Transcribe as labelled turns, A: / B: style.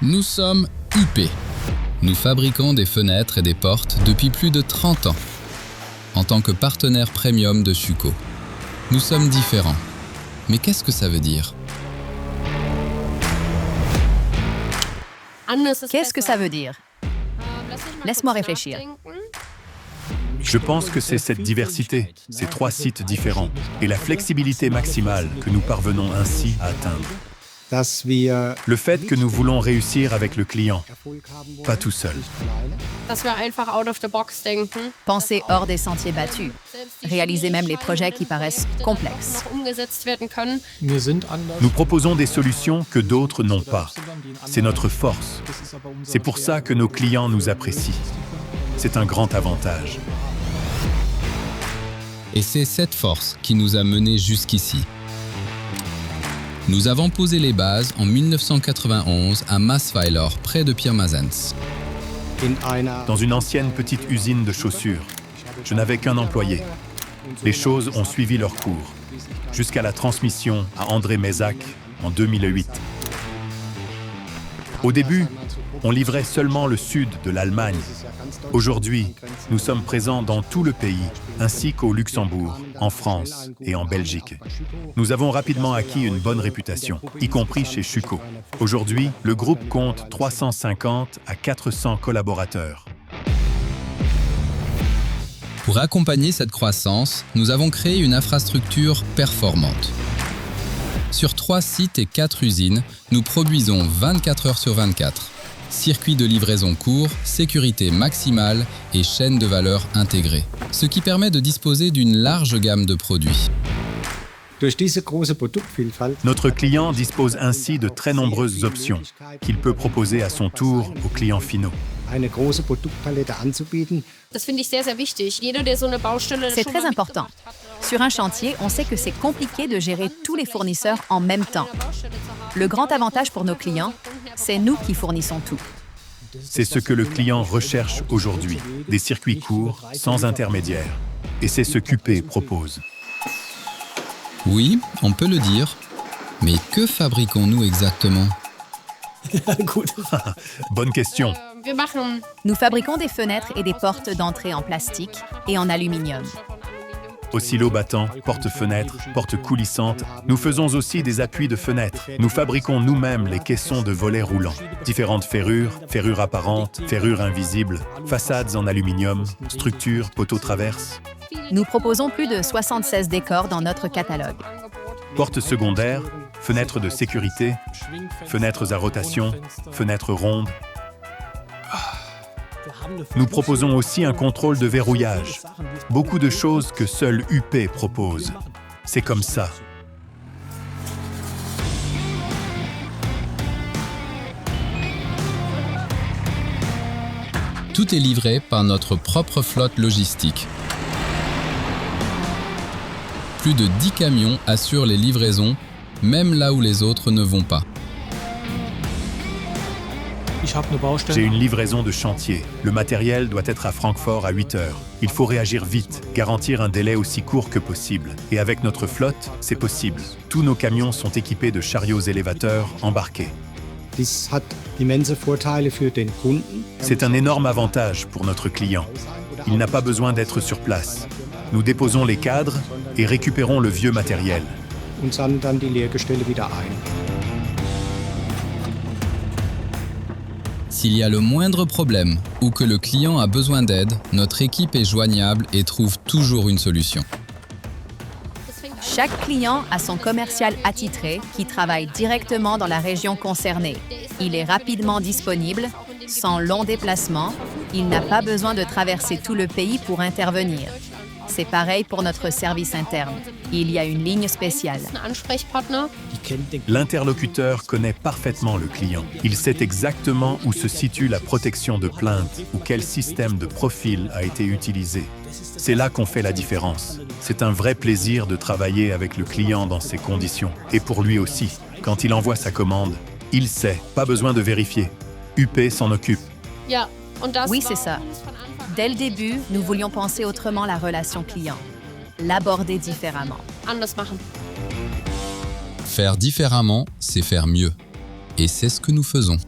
A: Nous sommes UP. Nous fabriquons des fenêtres et des portes depuis plus de 30 ans. En tant que partenaire premium de Schüco. Nous sommes différents. Mais qu'est-ce que ça veut dire?
B: Qu'est-ce que ça veut dire? Laisse-moi réfléchir.
C: Je pense que c'est cette diversité, ces 3 sites différents, et la flexibilité maximale que nous parvenons ainsi à atteindre. Le fait que nous voulons réussir avec le client, pas tout seul.
B: Penser hors des sentiers battus. Réaliser même les projets qui paraissent complexes.
C: Nous proposons des solutions que d'autres n'ont pas. C'est notre force. C'est pour ça que nos clients nous apprécient. C'est un grand avantage.
A: Et c'est cette force qui nous a menés jusqu'ici. Nous avons posé les bases en 1991 à Maasweiler, près de Pirmasens.
C: Dans une ancienne petite usine de chaussures, je n'avais qu'un employé. Les choses ont suivi leur cours, jusqu'à la transmission à André Mézac en 2008. Au début, on livrait seulement le sud de l'Allemagne. Aujourd'hui, nous sommes présents dans tout le pays, ainsi qu'au Luxembourg, en France et en Belgique. Nous avons rapidement acquis une bonne réputation, y compris chez Schüco. Aujourd'hui, le groupe compte 350 à 400 collaborateurs.
A: Pour accompagner cette croissance, nous avons créé une infrastructure performante. Sur 3 sites et 4 usines, nous produisons 24 heures sur 24. Circuit de livraison court, sécurité maximale et chaîne de valeur intégrée, ce qui permet de disposer d'une large gamme de produits.
C: Notre client dispose ainsi de très nombreuses options qu'il peut proposer à son tour aux clients finaux.
B: C'est très important. Sur un chantier, on sait que c'est compliqué de gérer tous les fournisseurs en même temps. Le grand avantage pour nos clients, c'est nous qui fournissons tout.
C: C'est ce que le client recherche aujourd'hui, des circuits courts, sans intermédiaire. Et c'est ce qu'UP propose.
A: Oui, on peut le dire. Mais que fabriquons-nous exactement?
C: Bonne question.
B: Nous fabriquons des fenêtres et des portes d'entrée en plastique et en aluminium.
C: Oscillo-battants, porte-fenêtres, portes coulissantes. Nous faisons aussi des appuis de fenêtres. Nous fabriquons nous-mêmes les caissons de volets roulants. Différentes ferrures, ferrures apparentes, ferrures invisibles, façades en aluminium, structures, poteaux traverses.
B: Nous proposons plus de 76 décors dans notre catalogue.
C: Portes secondaires, fenêtres de sécurité, fenêtres à rotation, fenêtres rondes. Nous proposons aussi un contrôle de verrouillage. Beaucoup de choses que seul UP propose. C'est comme ça.
A: Tout est livré par notre propre flotte logistique. Plus de 10 camions assurent les livraisons, même là où les autres ne vont pas.
C: J'ai une livraison de chantier. Le matériel doit être à Francfort à 8 heures. Il faut réagir vite, garantir un délai aussi court que possible. Et avec notre flotte, c'est possible. Tous nos camions sont équipés de chariots élévateurs embarqués. C'est un énorme avantage pour notre client. Il n'a pas besoin d'être sur place. Nous déposons les cadres et récupérons le vieux matériel.
A: S'il y a le moindre problème ou que le client a besoin d'aide, notre équipe est joignable et trouve toujours une solution.
B: Chaque client a son commercial attitré qui travaille directement dans la région concernée. Il est rapidement disponible, sans long déplacement. Il n'a pas besoin de traverser tout le pays pour intervenir. C'est pareil pour notre service interne. Il y a une ligne spéciale.
C: L'interlocuteur connaît parfaitement le client. Il sait exactement où se situe la protection de plainte ou quel système de profil a été utilisé. C'est là qu'on fait la différence. C'est un vrai plaisir de travailler avec le client dans ces conditions. Et pour lui aussi, quand il envoie sa commande, il sait, pas besoin de vérifier. UP s'en occupe.
B: Oui, c'est ça. Dès le début, nous voulions penser autrement la relation client, l'aborder différemment.
A: Faire différemment, c'est faire mieux. Et c'est ce que nous faisons.